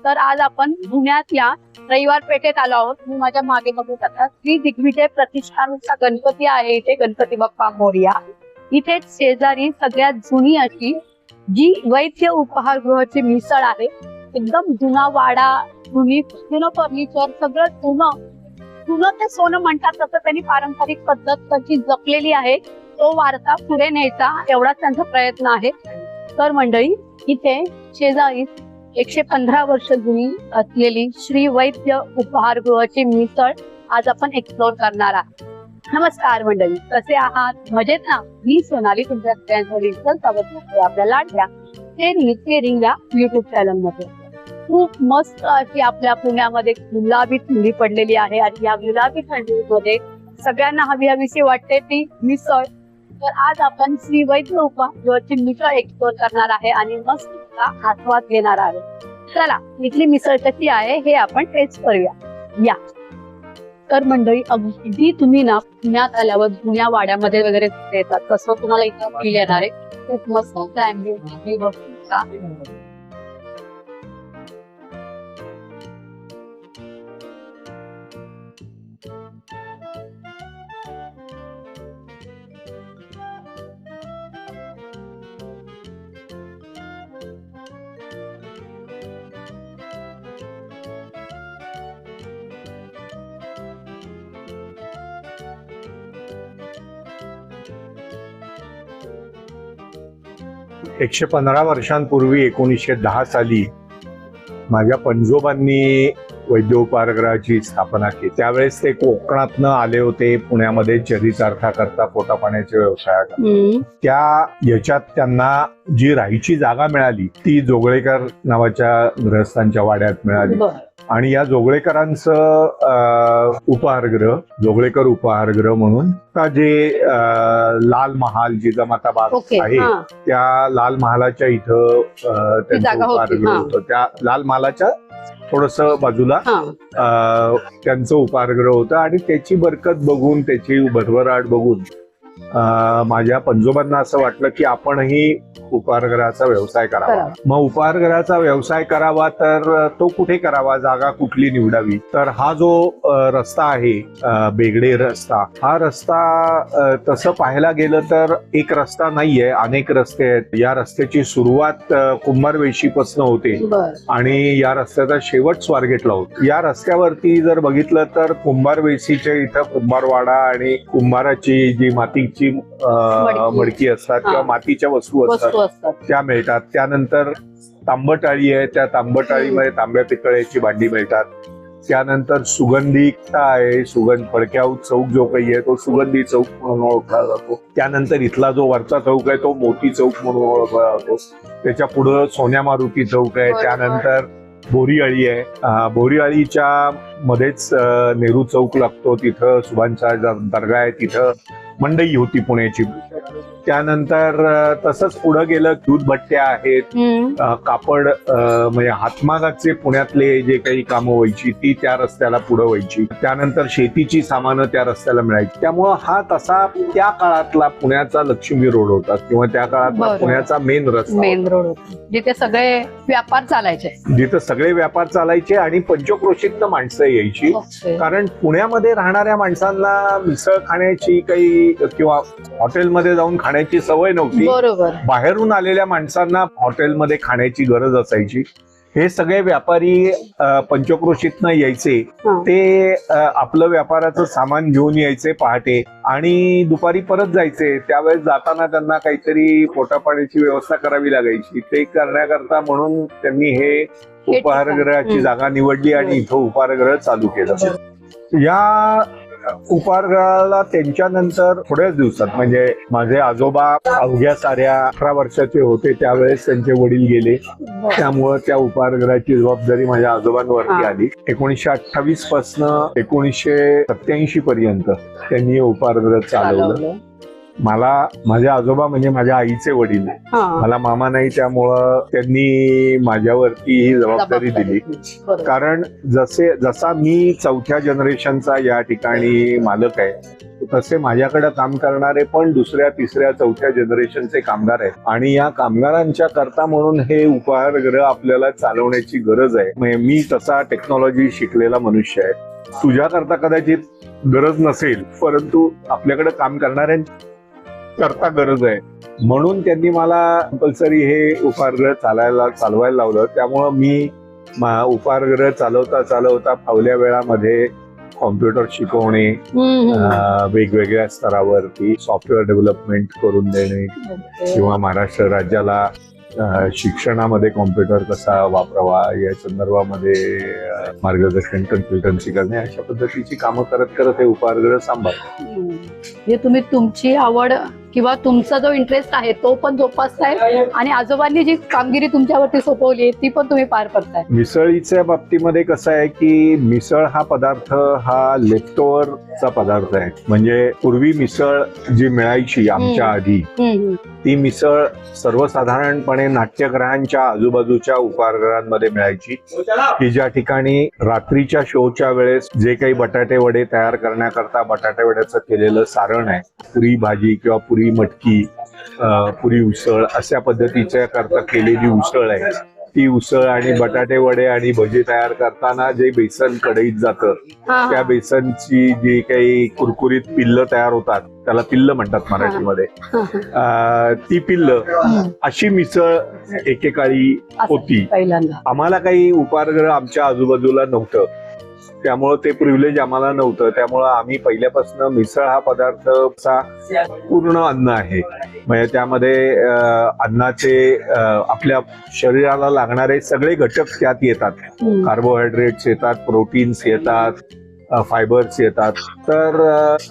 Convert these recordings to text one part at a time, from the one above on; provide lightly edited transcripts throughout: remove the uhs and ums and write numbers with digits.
तर आज आपण पुण्यातल्या रविवार पेठेत आलो आहोत. मी माझ्या मागे बघू शकता श्री दिग्विजय प्रतिष्ठानचा गणपती आहे. इथे गणपती बाप्पा मोरया. इथे शेजारी सगळ्यात जुनी अशी जी वैद्य उपहारगृहाची मिसळ आहे. एकदम जुना वाडा, जुनं फर्निचर, सगळं जुनं ते सोनं म्हणतात तसं त्यांनी पारंपरिक पद्धत कशी जपलेली आहे तो वारसा पुढे न्यायचा एवढाच त्यांचा प्रयत्न आहे. तर मंडळी इथे शेजारी 115 वर्ष जुनी असलेली श्री वैद्य उपहारगृहाची मिसळ आज आपण एक्सप्लोर करणार आहोत. नमस्कार मंडळी, कसे आहात? मजेत ना? मी सोनाली तुमच्या सगळ्यांचं स्वागत करते आपल्या लाडक्या शेअरिंग या युट्यूब चॅनल मध्ये. खूप मस्त अशी आपल्या पुण्यामध्ये गुलाबी थंडी पडलेली आहे आणि या गुलाबी थंडीमध्ये सगळ्यांना हवीशी वाटते ती मिसळ. तर आज आपण श्री वैद्य उपहारगृहाची मिसळ एक्सप्लोर करणार आहे आणि मस्त आस्वाद घेणार आहे. चला इथली मिसळ कशी आहे हे आपण टेस्ट करूया. या तर मंडळी, अगदी तुम्ही ना पुण्यात आल्यावर जुन्या वाड्यामध्ये वगैरे येतात तसं तुम्हाला इथं फील येणार आहे. खूप मस्त एकशे 15 वर्षांपूर्वी 1910 साली माझ्या पणजोबांनी वैद्य उपहारगृहाची स्थापना केली. त्यावेळेस ते कोकणातनं आले होते पुण्यामध्ये चरितार्था करता, पोटा पाण्याच्या व्यवसायात. त्या याच्यात त्यांना जी राहायची जागा मिळाली ती जोगळेकर नावाच्या गृहस्थांच्या वाड्यात मिळाली. आणि या जोगळेकरांचं उपहारगृह, जोगळेकर उपहारगृह म्हणून जे लाल महाल जिजामाता बाग आहे त्या लाल महालाच्या इथं त्यांचं उपहारगृह होतं. त्या लाल महालाच्या थोडस बाजूला त्यांचं उपहारगृह होतं आणि त्याची बरकत बघून, त्याची भरभराट बघून माझ्या पणजोबांना असं वाटलं की आपणही उपहारगृहाचा व्यवसाय करावा. मग उपहारगृहाचा व्यवसाय करावा तर तो कुठे करावा, जागा कुठली निवडावी. तर हा जो रस्ता आहे बेगडे रस्ता, हा रस्ता तसं पाहायला गेलं तर एक रस्ता नाहीये, अनेक रस्ते आहेत. या रस्त्याची सुरुवात कुंभारवेशीपासून होते आणि या रस्त्याचा शेवट स्वारगेटला होतो. या रस्त्यावरती जर बघितलं तर कुंभारवेशीच्या इथं कुंभारवाडा आणि कुंभाराची जी मातीची मडकी असतात किंवा मातीच्या वस्तू असतात त्या मिळतात. त्यानंतर तांबटाळी आहे, त्या तांबटाळीमध्ये तांब्या पितळेची भांडी मिळतात. त्यानंतर सुगंधिकता आहे, फडक्याऊ चौक जो काही आहे तो सुगंधी चौक म्हणून ओळखला जातो. त्यानंतर इथला जो वरचा चौक आहे तो मोती चौक म्हणून ओळखला जातो. त्याच्या पुढं सोन्या मारुती चौक आहे. त्यानंतर बोरीआळी आहे. बोरीआळीच्या मध्येच नेहरू चौक लागतो, तिथं सुभानचा दर्गा आहे, तिथं मंडई होती पुण्याची. त्यानंतर तसंच पुढे गेलं दूध भट्ट्या आहेत, कापड म्हणजे हातमागाचे पुण्यातले जे काही कामं व्हायची ती त्या रस्त्याला पुढे व्हायची. त्यानंतर शेतीची सामानं त्या रस्त्याला मिळायची. त्यामुळं हा तसा त्या काळातला पुण्याचा लक्ष्मी रोड होता किंवा त्या काळातला पुण्याचा मेन रोड होता जिथे सगळे व्यापार चालायचे आणि पंचक्रोशीतनं माणसं यायची. कारण पुण्यामध्ये राहणाऱ्या माणसांना मिसळ खाण्याची काही किंवा हॉटेलमध्ये जाऊन खाण्याची सवय नव्हती. बाहेरून आलेल्या माणसांना हॉटेलमध्ये खाण्याची गरज असायची. हे सगळे व्यापारी पंचक्रोशीतनं यायचे. ते आपलं व्यापाराचं सामान घेऊन यायचे पहाटे आणि दुपारी परत जायचे. त्यावेळेस जाताना त्यांना काहीतरी पोटापाण्याची व्यवस्था करावी लागायची. ते करण्याकरता म्हणून त्यांनी हे उपहारगृहाची जागा निवडली आणि इथं उपहारगृह चालू केलं. या उपहारगृहाला त्यांच्यानंतर थोड्याच दिवसात म्हणजे माझे आजोबा अवघ्या साऱ्या 18 वर्षाचे होते त्यावेळेस त्यांचे वडील गेले. त्यामुळे त्या उपहारगृहाची जबाबदारी माझ्या आजोबांवरती आली. 1928 पासून 1987 पर्यंत त्यांनी उपहारगृह चालवलं. मला माझे आजोबा म्हणजे माझ्या आईचे वडील. हा. मला मामा नाही, त्यामुळं त्यांनी माझ्यावरती ही जबाबदारी दिली. बरोबर. कारण जसा मी 4थ्या जनरेशनचा या ठिकाणी मालक आहे, तसे माझ्याकडे काम करणारे पण 2ऱ्या, 3ऱ्या, 4थ्या जनरेशनचे कामगार आहेत. आणि या कामगारांच्या करता म्हणून हे उपाहारगृह आपल्याला चालवण्याची गरज आहे. म्हणजे मी तसा टेक्नॉलॉजी शिकलेला मनुष्य आहे. तुझ्या करता कदाचित गरज नसेल, परंतु आपल्याकडे काम करता गरज आहे. म्हणून त्यांनी मला कंपल्सरी हे उपाहारगृह चालवायला लावलं. त्यामुळं मी उपाहारगृह चालवता फावल्या वेळामध्ये कॉम्प्युटर शिकवणे, वेगवेगळ्या स्तरावरती सॉफ्टवेअर डेव्हलपमेंट करून देणे, किंवा महाराष्ट्र राज्याला शिक्षणामध्ये कॉम्प्युटर कसा वापरावा या संदर्भामध्ये मार्गदर्शन, कन्सल्टन्सी करणे, अशा पद्धतीची कामं करत करत हे उपाहारगृह सांभाळ. हे तुम्ही तुमची आवड किंवा तुमचा जो इंटरेस्ट आहे तो पण जोपासताय आणि आजोबांनी जी कामगिरी तुमच्यावरती सोपवली ती पण तुम्ही पार करताय. मिसळीच्या बाबतीमध्ये कसं आहे की मिसळ हा पदार्थ हा लेफ्टओव्हरचा पदार्थ आहे. म्हणजे पूर्वी मिसळ जी मिळायची आमच्या आधी, ती मिसळ सर्वसाधारणपणे नाट्यगृहांच्या आजूबाजूच्या उपाहारगृहांमध्ये मिळायची, की ज्या ठिकाणी रात्रीच्या शोच्या वेळेस जे काही बटाटे वडे तयार करण्याकरता बटाटे वड्याचं केलेलं सारण आहे, पुरी भाजी किंवा पुरी मटकी, पुरी उसळ अशा पद्धतीच्या करता केलेली उसळ आहे, ती उसळ आणि बटाटे वडे आणि भजी तयार करताना जे बेसन कढईत जातं, त्या बेसनची जी काही कुरकुरीत पिल्ल तयार होतात, त्याला पिल्ल म्हणतात मराठीमध्ये, ती पिल्ल अशी मिसळ एकेकाळी होती. आम्हाला काही उपाहारगृह आमच्या आजूबाजूला नव्हतं, त्यामुळं ते प्रिव्हिलेज आम्हाला नव्हतं. त्यामुळं आम्ही पहिल्यापासून मिसळ हा पदार्थचा पूर्ण अन्न आहे. म्हणजे त्यामध्ये अन्नाचे आपल्या शरीराला लागणारे सगळे घटक त्यात येतात. कार्बोहायड्रेट्स येतात, प्रोटीन्स येतात, फायबर्स येतात. तर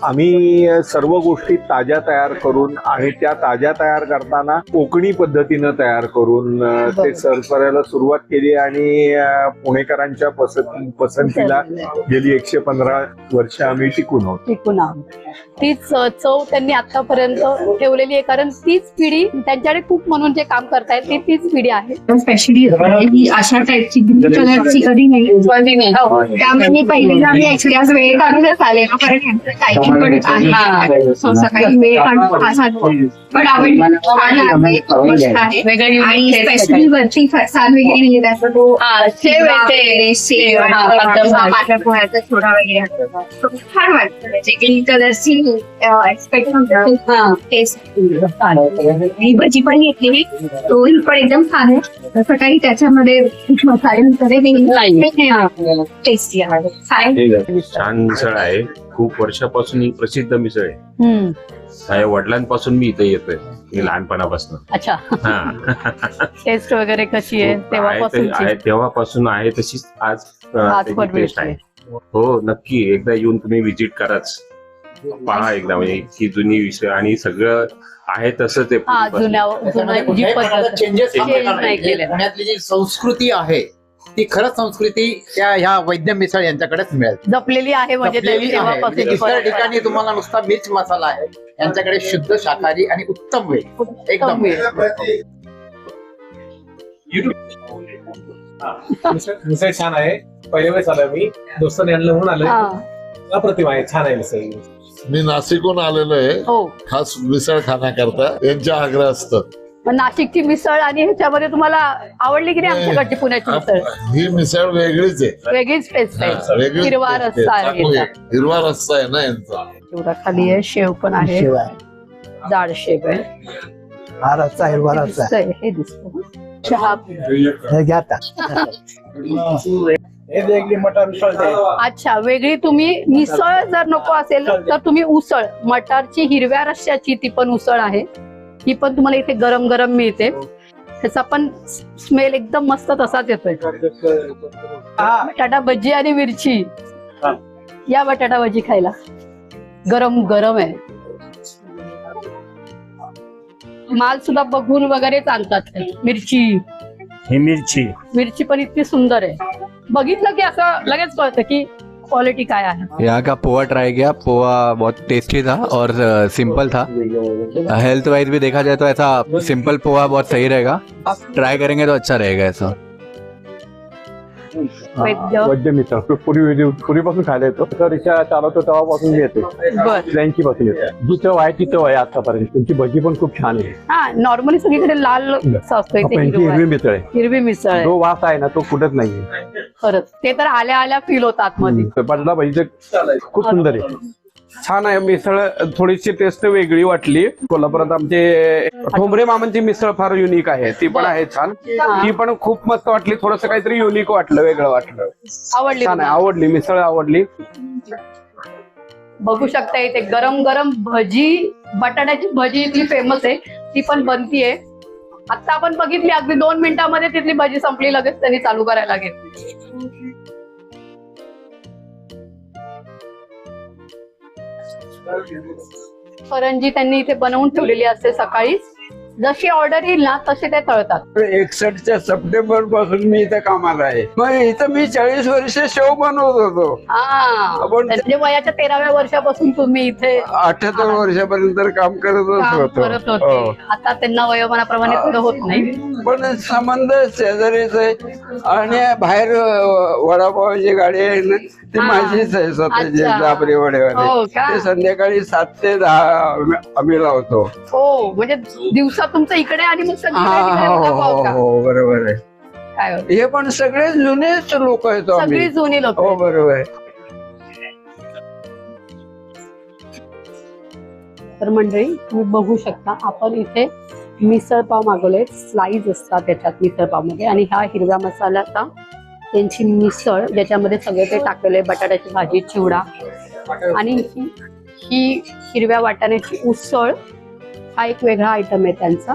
आम्ही सर्व गोष्टी ताज्या तयार करून आणि त्या ताज्या तयार करताना कोकणी पद्धतीनं तयार करून ते सर्व करायला सुरुवात केली. आणि पुणेकरांच्या पसंतीला गेली 115 वर्ष आम्ही टिकून आहोत. तीच चव त्यांनी आतापर्यंत ठेवलेली आहे, कारण तीच पिढी त्यांच्याकडे खूप म्हणून जे काम करतायत तीच पिढी आहे. स्पेशली ही अशा टाईपची ग्रीन कलरची कधी नाही, त्यामुळे पहिल्यांदा आम्ही ऍक्च्युली आज वेळ काढूनच आले, कारण टायमिंग पण आहे, सकाळी वेळ काढून पण आवडली आहे. आणि स्पेशली वरती फरसाण वगैरे म्हणजे त्याचा तो थोडा वगैरे छान वाटतं. म्हणजे ग्रीन कलरची एक्सपेक्ट टेस्ट. ही भजी पण घेतली, तो ही पण एकदम छान आहे. तसं काही त्याच्यामध्ये मसाले टेस्टी आहे. छान मिसळ आहे, खूप वर्षापासून ही प्रसिद्ध मिसळ आहे. वडिलांपासून मी इथे येतोय, मी लहानपणापासून. अच्छा. टेस्ट वगैरे कशी आहे तेव्हापासून आहे तशीच आज टेस्ट आहे. हो, नक्की एकदा येऊन तुम्ही व्हिजिट कराच, पहा एकदा. म्हणजे इतकी जुनी विषय आणि सगळं आहे तसं ते पुण्यातली जी संस्कृती आहे ती खरंच संस्कृती त्या ह्या वैद्य मिसळ यांच्याकडेच मिळेल, जपलेली आहे. म्हणजे दुसऱ्या ठिकाणी तुम्हाला नुसता मिर्च मसाला आहे, यांच्याकडे शुद्ध शाकाहारी आणि उत्तम वेळ एकदम. मिसळ छान आहे, पहिल्या वेळेस आलोय मी, दोस्तांनी आणलं म्हणून आलोय. अप्रतिम आहे, छान आहे मिसळ. मी नाशिकहून आलेलो आहे खास मिसळ खाण्याकरता, यांच्या आग्रह असतं. नाशिकची मिसळ आणि ह्याच्यामध्ये तुम्हाला आवडली की नाही आमच्याकडची पुण्याची मिसळ? ही मिसळ वेगळीच आहे, वेगळीच टेस्ट आहे. हिरवा रस्सा आहे, हिरवा रस्सा आहे ना यांचा. एवढा खाली आहे, शेव पण आहे, जाड शेव आहे, हा रस्सा हिरवा रस्सा हे दिसतो. चहा अच्छा, वेगळी तुम्ही मिसळ जर नको असेल तर तुम्ही उसळ, मटारची हिरव्या रश्श्याची ती पण उसळ आहे, ही पण तुम्हाला इथे गरम गरम मिळते. त्याचा पण स्मेल एकदम मस्त तसाच येतोय. बटाटा भजी आणि मिरची, या बटाटा भजी खायला, गरम गरम आहे. माल सुद्धा बघून वगैरे चालतात. मिरची मिरची पण इतकी सुंदर आहे, बघितलं की असं लगेच कळतं की क्वालिटी काय आहे? यहाँ का पोहा ट्राई किया, पोहा बहुत टेस्टी था और सिंपल था। हेल्थ वाइज भी देखा जाए तो ऐसा सिंपल पोहा बहुत सही रहेगा, ट्राई करेंगे तो अच्छा रहेगा ऐसा। वैद्य वैद्य मित्र पूर्वीपासून खायला येतो, तर रिक्षा चालवतो तेव्हापासून मी येते, बर. त्यांची पासून येते. जी चव आहे ती चव आहे आतापर्यंत. त्यांची भजी पण खूप छान आहे. हा, नॉर्मली सगळीकडे लाल असतो, इथे त्यांची हिरवं हिरवी आहे. मिसळ आहे. हिरवी मिसळ आहे. जो वास आहे ना तो कुठंच नाहीये. खरंच ते तर आल्या आल्या फील होतात आतमध्ये. बदला भजीचं खूप सुंदर आहे. छान आहे मिसळ, थोडीशी टेस्ट वेगळी वाटली. कोल्हापुरात आमचे ठोंबरे मामांची मिसळ फार युनिक आहे, ती पण आहे छान. ती पण खूप मस्त वाटली, थोडस काहीतरी युनिक वाटलं, वेगळं वाटलं. आवडली छान आहे, तुम्हाला? आवडली मिसळ, आवडली. बघू शकता इथे गरम गरम भजी, बटाट्याची भजी इथली फेमस आहे, ती पण बनतीये. आता आपण बघितली, अगदी 2 मिनिटांमध्ये तिथली भजी संपली, लगेच त्यांनी चालू करायला घेतली. करंजी त्यांनी इथे बनवून ठेवलेली असते सकाळीच. जशी ऑर्डर येईल ना तसे ते तळतात. 61च्या सप्टेंबर पासून मी इथे कामाला आहे. मग इथं मी 40 वर्ष शेव बनवत होतो. म्हणजे वयाच्या 13व्या वर्षापासून तुम्ही इथे 78 वर्षापर्यंत काम करतच काम होतो. करत होते. आता त्यांना वयोमानाप्रमाणे पुढे होत नाही. पण संबंध शेजारीच आहे आणि बाहेर वडापावची गाडी आहे ना ती माझीच आहे स्वतःची, अच्छा. जाबरी हो वडेवाले. का? ते संध्याकाळी 7 ते 10 आम्ही लावतो. हो, म्हणजे दिवसा तुमचं इकडे आणि मग संध्याकाळी तिकडे हो वडापाव का? हो बरोबर आहे. काय होतं? हे पण सगळे जुनेच लोक आहेत आम्ही. सगळी जुनी लोक. हो बरोबर आहे. तर मंडळी तुम्ही बघू शकता, आपण इथे मिसळ पाव मागवले, स्लाइस असतात त्याच्यात मिसळ पाव मध्ये, आणि हा हिरव्या मसाल्याचा त्यांची मिसळ, ज्याच्यामध्ये सगळे ते टाकलेले, बटाट्याची भाजी, चिवडा, आणि ही हिरव्या वाटाण्याची उसळ, हा एक वेगळा आयटम आहे त्यांचा.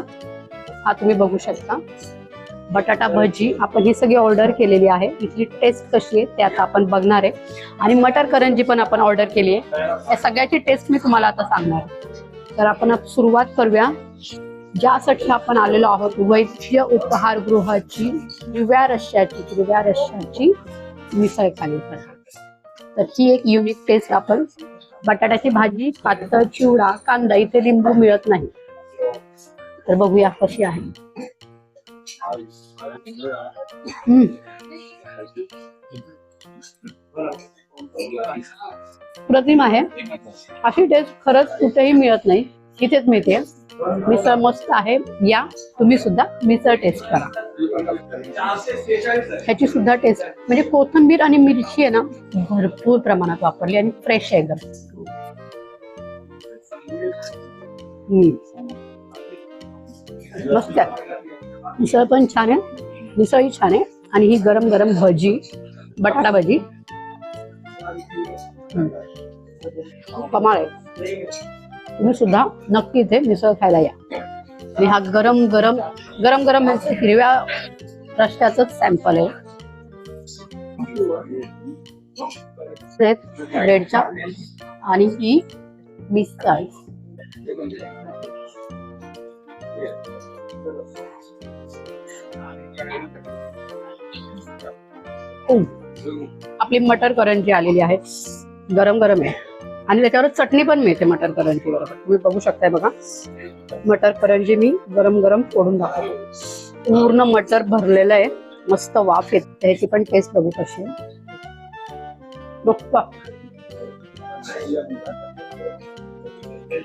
हा तुम्ही बघू शकता. बटाटा भजी आपण ही सगळी ऑर्डर केलेली आहे. इथली टेस्ट कशी आहे ते आता आपण बघणार आहे. आणि मटर करंजी पण आपण ऑर्डर केली आहे. या सगळ्याची टेस्ट मी तुम्हाला आता सांगणार आहे. तर आपण सुरुवात करूया. ज्यासाठी आपण आलेलो आहोत, वैद्य उपहारगृहाची हिरव्या रश्श्याची मिसळ खाण्यासाठी. तर ही एक युनिक टेस्ट. आपण बटाट्याची भाजी, पातळ चिवडा, कांदा, इथे लिंबू मिळत नाही. तर बघूया कशी आहे. प्रतिम आहे. अशी टेस्ट खरंच कुठेही मिळत नाही, इथेच मिळते. मिसळ मस्त आहे. या तुम्ही सुद्धा मिसळ टेस्ट करा. ह्याची सुद्धा टेस्ट म्हणजे कोथिंबीर आणि मिरची आहे ना भरपूर प्रमाणात वापरली आणि फ्रेश आहे एकदम. मस्त आहे. मिसळ पण छान आहे, मिसळही छान आहे, आणि ही गरम गरम भजी, बटाटा भजी कमाल आहे. तुम्ही सुद्धा नक्की इथे मिसळ खायला या. आणि हा गरम गरम हिरव्या रश्श्याचं सॅम्पल आहे ब्रेडच्या, आणि ही मिसळ. आपली मटर करंजी आलेली आहे, गरम गरम आहे, आणि त्याच्यावर चटणी पण मिळते मटर करंजी बरोबर. तुम्ही बघू शकताय बघा. मटर करंजी मी गरम गरम फोडून दाखवते. पूर्ण मटर भरलेलं आहे, मस्त वाफ येते. त्याची पण टेस्ट बघू कशी आहे.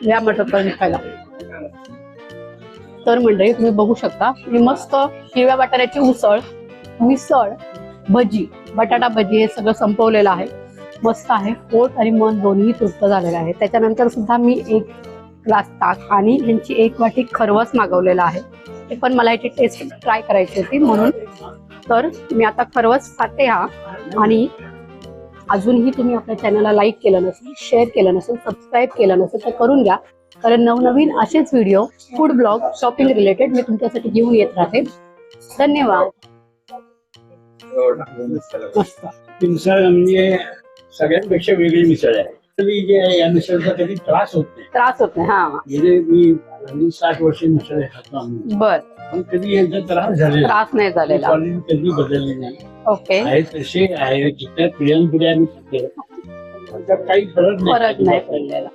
या मटर करंजी खायला. तर मंडळी तुम्ही बघू शकता, मी मस्त हिरव्या बटाट्याची उसळ, मिसळ, भजी, बटाटा भजी हे सगळं संपवलेलं आहे. मस्त आहे. पोट आणि मन दोन्ही तृप्त झालेलं आहे. त्याच्यानंतर सुद्धा मी 1 ग्लास ताक आणि ह्यांची 1 वाटी खरवस मागवलेला आहे. ते पण मला याची टेस्ट ट्राय करायची होती म्हणून. तर मी आता खरवस खाते हा. आणि अजूनही तुम्ही आपल्या चॅनलला लाईक केलं नसेल, शेअर केलं नसेल, सबस्क्राईब केलं नसेल तर करून घ्या. कारण नवनवीन असेच video, food blog, shopping related मी तुमच्यासाठी घेऊन येत राहते. धन्यवाद. मिसळ म्हणजे सगळ्यांपेक्षा वेगळी मिसळ आहे. जी आहे या मिसळचा कधी त्रास होत नाही. त्रास होत नाही. हा, म्हणजे मी आणि 60 वर्ष मिसळ खातो आम्ही. बर, पण कधी यांचा त्रास झालेला त्रास नाही झालेला. क्वालिटी कधी बदलली नाही. ओके, आहे तसे आहे जिथल्या पिढ्यानपिढ्या आम्ही खातो. त्यात काही फरक फरक नाही पडलेला.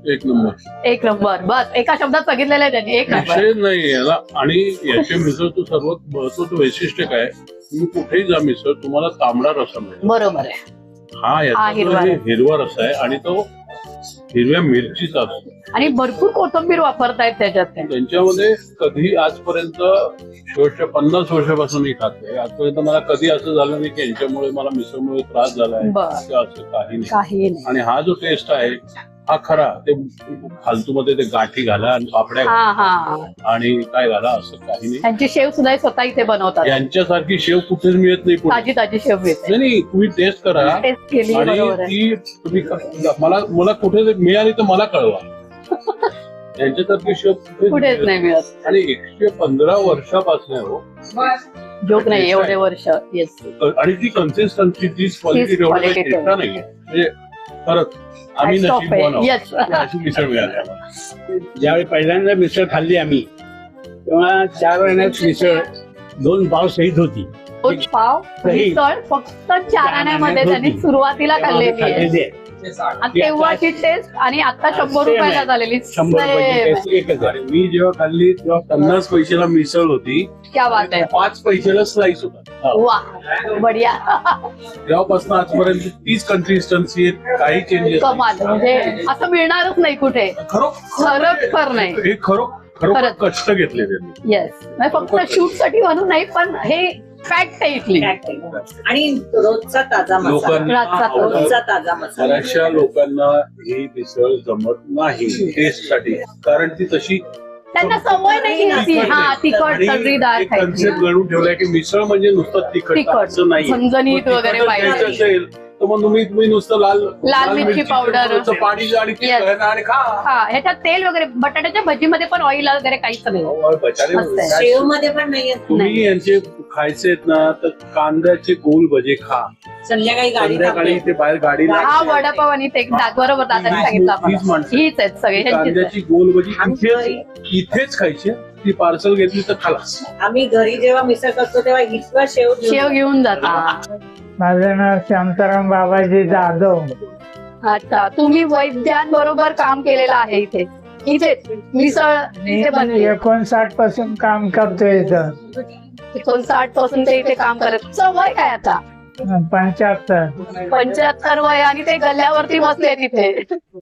एक नंबर. एक नंबर, बस एका शब्दात सांगितलेलं आहे त्यांनी, एक नंबर. विषय नाही याला. आणि याच्या मिसळचं सर्वात महत्वाचं वैशिष्ट्य काय, तुम्ही कुठेही जा मिसळ तुम्हाला तांबडा रस्सा मिळेल. बरोबर आहे. हा याचा हिरवा जो हिरवा रस्सा आहे आणि तो हिरव्या मिरचीचा असतो. आणि भरपूर कोथिंबीर वापरतायत त्याच्यात ते. त्यांच्यामध्ये कधी आजपर्यंत शेवटच्या 50 वर्षापासून मी खाते, आजपर्यंत मला कधी असं झालं नाही की यांच्यामुळे मला मिसळमुळे त्रास झालाय, बरं. असं काही नाही. काही नाही. आणि हा जो टेस्ट आहे हा खरा, ते फालतू मध्ये ते गाठी घाला आणि पापड्या हा घाला हा, आणि काय घाला असं काही नाही. त्यांची शेव सुद्धा स्वतः इथे बनवतात. यांच्यासारखी शेव कुठेच मिळत नाही पुढे. ताजी ताजी शेव मिळते. नाही नाही, तुम्ही टेस्ट करा टेस्ट केली, आणि बरोबर आहे. ती तुम्ही मला कुठे मिळाली तर मला कळवा. यांच्यासारखी शेव कुठेच नाही मिळत. आणि 115 वर्षापासून हो, जोक नाही, एवढे वर्ष. येस, आणि ती कन्सिस्टन्सी, ती क्वालिटी quality ठेवता नाहीये. म्हणजे खरंच आम्ही Stop नशीबवान आहे. आहोत. Yes. अशी मिसळ मिळाली आम्हाला. ज्यावेळी पहिल्यांदा मिसळ खाल्ली आम्ही तेव्हा 4 महिन्यात मिसळ 2 पाव सहित होती. पाव मिसळ फक्त 4 आण्यामध्ये त्यांनी सुरुवातीला खाल्लेली आहे. खाल्लेली आहे. आणि तेव्हाची टेस्ट आणि आता 100 रुपयाला झालेली. 100 रुपयाची टेस्ट एकच आहे. मी जेव्हा खाल्ली तेव्हा 50 पैशाला मिसळ होती, क्या बात आहे. 5 पैशाला स्लाइस होता. वा, बढिया. तेव्हापासून आजपर्यंत तीच कन्सिस्टन्सी आहे, काही चेंजेस कमाल. म्हणजे असं मिळणारच नाही कुठे. खरोखर नाही. हे खरोखर खरंच. कष्ट घेतले त्यांनी. येस, फक्त शूट साठी म्हणून नाही, पण हे फॅक्ट आहे इथली. आणि रोजचा ताजा लोकांना मसाला, रोजचा ताजा मसाला. बऱ्याचशा लोकांना ही मिसळ जमत नाही टेस्ट साठी, कारण ती तशी त्यांना सवय नाही ती. हा, तिखट तर्रीदार खायची. कन्सेप्ट घडून ठेवलाय की मिसळ म्हणजे नुसतं तिखट असं नाही. झणझणीत वगैरे पाहिजे असेल तर मग तुम्ही नुसतं लाल मिरची पावडर, पाणी आणि Yes. आणि खा. हा, ह्याच्यात तेल वगैरे, बटाट्याच्या भजीमध्ये पण ऑइल वगैरे काहीच नाही. मस्त आहे. शेव मध्ये पण नाहीये. तुम्ही यांचे खायचे ना तर कांद्याचे गोल भजे खा. संध्याकाळी संध्याकाळी ते बाहेर गाडीला हा, वडापाव आणि ते बरोबर दादाने सांगितलं आपण. हीच आहेत सगळे, ह्यांचीच कांद्याची गोल भजी इथेच खायची. ती पार्सल घेतली तर खालास. आम्ही घरी जेव्हा मिसळ करतो तेव्हा इतका शेव घेऊन जाता. माझं नाव शांताराम बाबाजी जाधव. अच्छा, तुम्ही वैद्यांबरोबर काम केलेलं आहे इथे. मिसळ इथे बनली. 59 पासून काम करतोय इथं. 59 पासून ते इथे काम करत. वय काय आता? 75. 75 वय आणि ते गल्ल्यावरती बसले तिथे.